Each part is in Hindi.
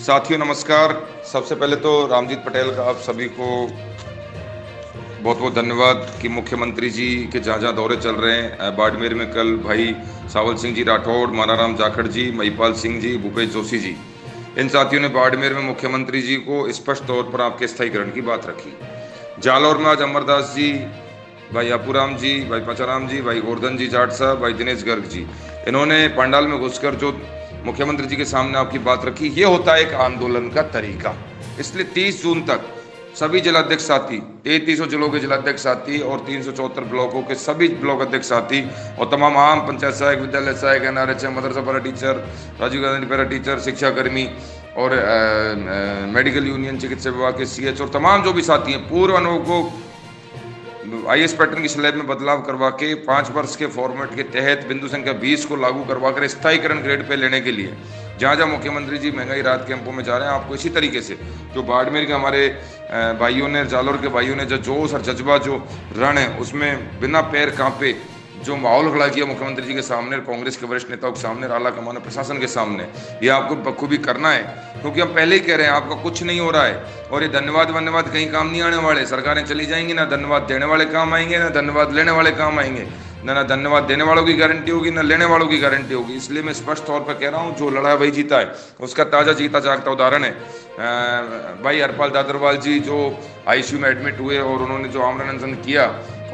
साथियों नमस्कार। सबसे पहले तो रामजीत पटेल का आप सभी को बहुत बहुत धन्यवाद कि मुख्यमंत्री जी के जहाँ जहाँ दौरे चल रहे हैं। बाड़मेर में कल भाई सावल सिंह जी राठौड़, मानाराम जाखड़ जी, महिपाल सिंह जी, भूपेश जोशी जी, इन साथियों ने बाड़मेर में मुख्यमंत्री जी को स्पष्ट तौर पर आपके स्थायीकरण की बात रखी। जालौर में आज अमरदास जी, भाई अपूराम जी, भाई पचाराम जी, भाई गोवर्धन जी जाट साहब, भाई दिनेश गर्ग जी, इन्होंने पंडाल में घुसकर जो मुख्यमंत्री जी के सामने आपकी बात रखी। ये होता है एक आंदोलन का तरीका। इसलिए 30 जून तक सभी जिलाध्यक्ष साथी, 3300 जिलों के जिलाध्यक्ष साथी और 374 ब्लॉकों के सभी ब्लॉक अध्यक्ष साथी और तमाम आम पंचायत सहायक, विद्यालय सहायक, NRHM, मदरसा para teacher, Rajiv Gandhi para teacher, शिक्षा कर्मी और मेडिकल यूनियन, चिकित्सा विभाग के CH और तमाम जो भी साथी हैं, पूर्व अनुभव को IAS पैटर्न की स्लैब में बदलाव करवा के 5 वर्ष के फॉर्मेट के तहत बिंदु संख्या 20 को लागू करवा कर स्थायीकरण ग्रेड पे लेने के लिए जहाँ जहाँ मुख्यमंत्री जी महंगाई राहत कैंपों में जा रहे हैं, आपको इसी तरीके से जो बाड़मेर के हमारे भाइयों ने, जालौर के भाइयों ने जो जोश और जज्बा, जो रण है, उसमें बिना पैर कांपे जो माहौल खड़ा किया मुख्यमंत्री जी के सामने, कांग्रेस के वरिष्ठ नेताओं के सामने, आला कमान प्रशासन के सामने, ये आपको बखूबी करना है। क्योंकि हम पहले ही कह रहे हैं आपका कुछ नहीं हो रहा है और ये धन्यवाद कहीं काम नहीं आने वाले। सरकारें चली जाएंगी, ना धन्यवाद देने वाले काम आएंगे, ना धन्यवाद लेने वाले काम आएंगे, ना धन्यवाद देने वालों की गारंटी होगी, ना लेने वालों की गारंटी होगी। इसलिए मैं स्पष्ट तौर पर कह रहा हूँ, जो लड़ा है वही जीता है। उसका ताज़ा जीता जागता उदाहरण है भाई हरपाल दादरवाल जी, जो ICU में एडमिट हुए और उन्होंने जो आमरण अनशन किया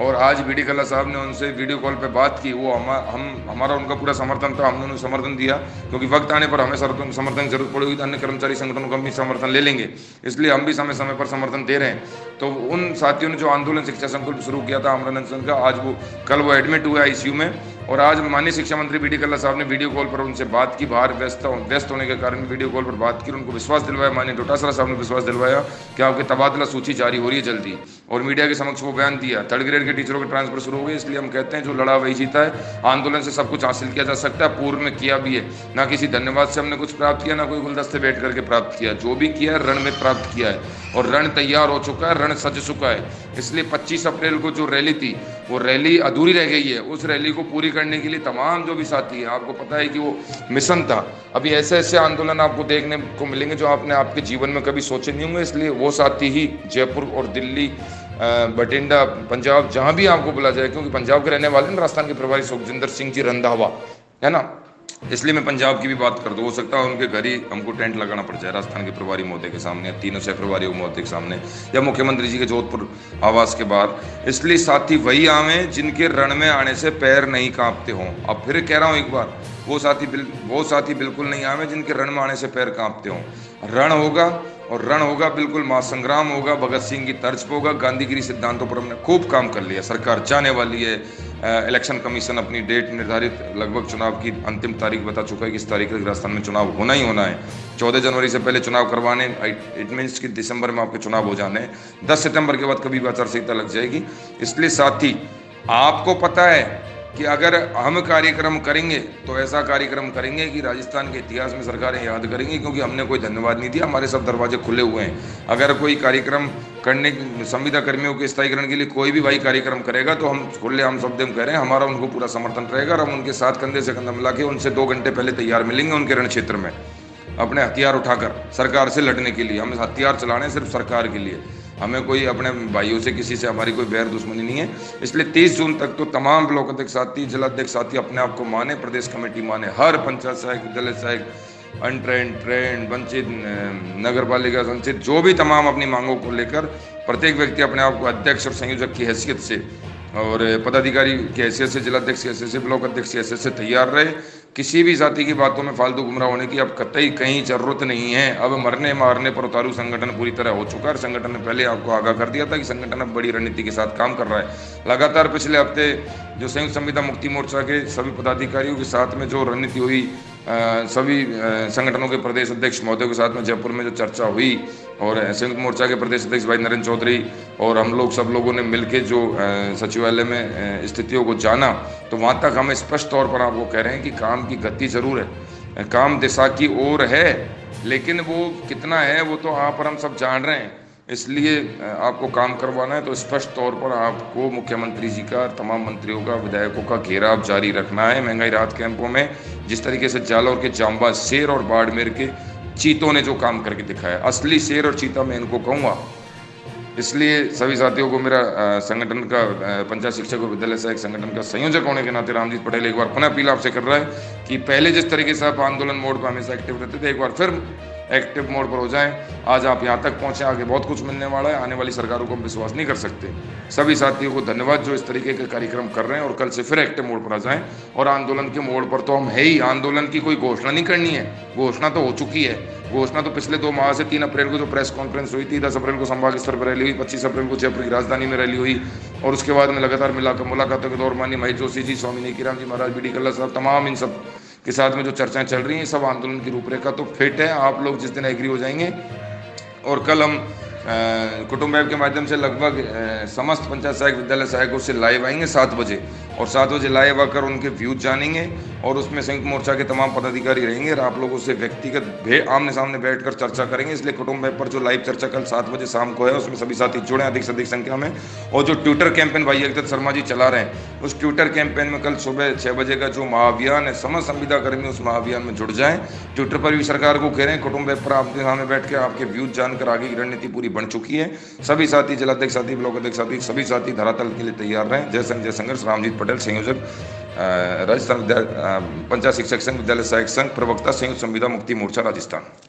और आज BD कल्ला साहब ने उनसे वीडियो कॉल पे बात की। वो हमारा उनका पूरा समर्थन था, हमने उन्हें समर्थन दिया, क्योंकि वक्त आने पर हमें समर्थन की जरूरत पड़ेगी तो अन्य कर्मचारी संगठनों का भी समर्थन ले लेंगे। इसलिए हम भी समय समय पर समर्थन दे रहे हैं। तो उन साथियों ने जो आंदोलन शिक्षा संकुल शुरू किया था आमरण अनशन का, आज वो कल वो एडमिट हुए ICU में और आज माननीय शिक्षा मंत्री BD कल्ला साहब ने वीडियो कॉल पर उनसे बात की। बाहर व्यस्त होने के कारण वीडियो कॉल पर बात की, उनको विश्वास दिलवाया। माननीय डोटासरा साहब ने विश्वास दिलवाया कि आपकी तबादला सूची जारी हो रही है जल्दी, और मीडिया के समक्ष वो बयान दिया। 3rd ग्रेड के टीचरों के ट्रांसफर शुरू हो गए। इसलिए हम कहते हैं जो लड़ा वही जीता है। आंदोलन से सब कुछ हासिल किया जा सकता है, पूर्व में किया भी है। ना किसी धन्यवाद से हमने कुछ प्राप्त किया, ना कोई गुलदस्ते बैठ करके प्राप्त किया। जो भी किया है रण में प्राप्त किया है और रण तैयार हो चुका है, रण सज चुका है। इसलिए 25 अप्रैल को जो रैली थी, वो रैली अधूरी रह गई है। उस रैली को पूरी करने के लिए तमाम जो भी साथी हैं, आपको पता है कि वो मिशन था। अभी ऐसे ऐसे आंदोलन आपको देखने को मिलेंगे जो आपने आपके जीवन में कभी सोचे नहीं होंगे। इसलिए वो साथी ही जयपुर और दिल्ली, बठिंडा, पंजाब, जहाँ भी आपको बुला जाए, क्योंकि पंजाब के रहने वाले ना राजस्थान के प्रभारी सुखजिंदर सिंह जी रंधावा, है ना, इसलिए मैं पंजाब की भी बात कर दूँ। हो सकता है उनके घर ही हमको टेंट लगाना पड़ जाए राजस्थान के प्रभारी महोदय के सामने, तीनों से प्रभारी महोदय के सामने, या मुख्यमंत्री जी के जोधपुर आवास के बाहर। इसलिए साथी वही आवे जिनके रण में आने से पैर नहीं कांपते हों। अब फिर कह रहा हूँ एक बार, वो साथी बिल्कुल नहीं आवे जिनके रण में आने से पैर कांपते हों। रण होगा और रण होगा बिल्कुल महासंग्राम होगा, भगत सिंह की तर्ज पर होगा। गांधीगिरी सिद्धांतों पर हमने खूब काम कर लिया। सरकार जाने वाली है। इलेक्शन कमीशन अपनी डेट निर्धारित, लगभग चुनाव की अंतिम तारीख बता चुका है कि इस तारीख तक राजस्थान में चुनाव होना ही होना है। 14 जनवरी से पहले चुनाव करवाने, इट मीन्स कि दिसंबर में आपके चुनाव हो जाने हैं। 10 सितंबर के बाद कभी भी आचार संहिता लग जाएगी। इसलिए साथी, आपको पता है कि अगर हम कार्यक्रम करेंगे तो ऐसा कार्यक्रम करेंगे कि राजस्थान के इतिहास में सरकारें याद करेंगी, क्योंकि हमने कोई धन्यवाद नहीं दिया। हमारे सब दरवाजे खुले हुए हैं। अगर कोई कार्यक्रम करने, संविदा कर्मियों के स्थायीकरण के लिए कोई भी भाई कार्यक्रम करेगा तो हम खुले हम शब्द में कह रहे हैं, हमारा उनको पूरा समर्थन रहेगा और हम उनके साथ कंधे से कंधा मिला के उनसे 2 घंटे पहले तैयार मिलेंगे उनके रण क्षेत्र में, अपने हथियार उठाकर सरकार से लड़ने के लिए। हम हथियार चलाने सिर्फ सरकार के लिए, हमें कोई अपने भाइयों से, किसी से हमारी कोई बैर दुश्मनी नहीं है। इसलिए 30 जून तक तो तमाम ब्लॉक अध्यक्ष साथी, जिलाध्यक्ष साथी अपने आप को माने, प्रदेश कमेटी माने, हर पंचायत सहायक, विद्यालय सहायक, अनट्रेंड, ट्रेंड, वंचित, नगर पालिका संचित, जो भी तमाम अपनी मांगों को लेकर प्रत्येक व्यक्ति अपने आप को अध्यक्ष और संयोजक की हैसियत से और पदाधिकारी की हैसियत से, जिलाध्यक्ष की हैसियत से, ब्लॉक अध्यक्ष की हैसियत से तैयार रहे। किसी भी जाति की बातों में फालतू गुमराह होने की अब कतई कहीं जरूरत नहीं है। अब मरने मारने पर उतारू संगठन पूरी तरह हो चुका है। संगठन ने पहले आपको आगाह कर दिया था कि संगठन अब बड़ी रणनीति के साथ काम कर रहा है। लगातार पिछले हफ्ते जो संयुक्त संविदा मुक्ति मोर्चा के सभी पदाधिकारियों के साथ में जो रणनीति हुई, सभी संगठनों के प्रदेश अध्यक्ष महोदयों के साथ में जयपुर में जो चर्चा हुई और संयुक्त मोर्चा के प्रदेश अध्यक्ष भाई नरेंद्र चौधरी और हम लोग सब लोगों ने मिलकर जो सचिवालय में स्थितियों को जाना, तो वहाँ तक हम स्पष्ट तौर पर आपको कह रहे हैं कि काम की गति जरूर है, काम दिशा की ओर है, लेकिन वो कितना है वो तो आप और हम सब जान रहे हैं। इसलिए आपको काम करवाना है तो स्पष्ट तौर पर आपको मुख्यमंत्री जी का, तमाम मंत्रियों का, विधायकों का घेराव जारी रखना है। महंगाई राहत कैंपों में जिस तरीके से जालौर के जांबा, शेर और बाड़मेर के चीतों ने जो काम करके दिखाया, असली शेर और चीता मैं इनको कहूँगा। इसलिए सभी साथियों को मेरा संगठन का पंचायत शिक्षक और विद्यालय सहायक संगठन का संयोजक होने के नाते रामजीत पटेल एक बार पुनः अपील आपसे कर रहा है कि पहले जिस तरीके से आप आंदोलन मोड पर हमेशा एक्टिव रहते थे, एक बार फिर एक्टिव मोड पर हो जाएं। आज आप यहाँ तक पहुँचे, आगे बहुत कुछ मिलने वाला है। आने वाली सरकारों को हम विश्वास नहीं कर सकते। सभी साथियों को धन्यवाद जो इस तरीके के कार्यक्रम कर रहे हैं, और कल से फिर एक्टिव मोड पर आ जाएं। और आंदोलन के मोड पर तो हम है ही, आंदोलन की कोई घोषणा नहीं करनी है, घोषणा तो हो चुकी है। घोषणा तो पिछले 2 माह से 3 अप्रैल को जो प्रेस कॉन्फ्रेंस हुई थी, 10 अप्रैल को संभाग स्तर पर रैली हुई, 25 अप्रैल को जयपुर की राजधानी में रैली हुई, और उसके बाद में लगातार मुलाकातों के दौर माननीय महेश जोशी जी, स्वामी नेकीराम जी महाराज, बी डी कल्ला साहब, तमाम इन सब के साथ में जो चर्चाएं चल रही हैं, सब आंदोलन की रूपरेखा तो फिट है। आप लोग जिस दिन एग्री हो जाएंगे, और कल हम कुटुंब ऐप के माध्यम से लगभग समस्त पंचायत सहायक विद्यालय सहायकों से लाइव आएंगे 7 बजे, और 7 बजे लाइव आकर उनके व्यूज जानेंगे, और उसमें संयुक्त मोर्चा के तमाम पदाधिकारी रहेंगे, और आप लोगों से व्यक्तिगत आमने सामने बैठकर चर्चा करेंगे। इसलिए कुटुंब ऐप पर जो लाइव चर्चा कल 7 बजे शाम को है, उसमें सभी साथी जुड़े अधिक से अधिक संख्या में। और जो ट्विटर कैंपेन भाई अक्षत शर्मा जी चला रहे हैं, उस ट्विटर कैंपेन में कल सुबह 6 बजे का जो महाअभियान है, समस्त संविदा कर्मी उस महाअभियान में जुड़ जाएं। ट्विटर पर भी सरकार को कह रहे हैं, कुटुंब ऐप पर आपके सामने बैठ के आपके व्यूज जानकर आगे की रणनीति पूरी बन चुकी है। सभी साथी, जिलाध्यक्ष साथी, ब्लॉक अध्यक्ष साथी, सभी साथी धरातल के लिए तैयार रहें। जय संघ जय संघर्ष। रामजीत पटेल, संयोजक राजस्थान पंचायत शिक्षक संघ, विद्यालय सहायक संघ, प्रवक्ता, संयुक्त संविदा मुक्ति मोर्चा राजस्थान।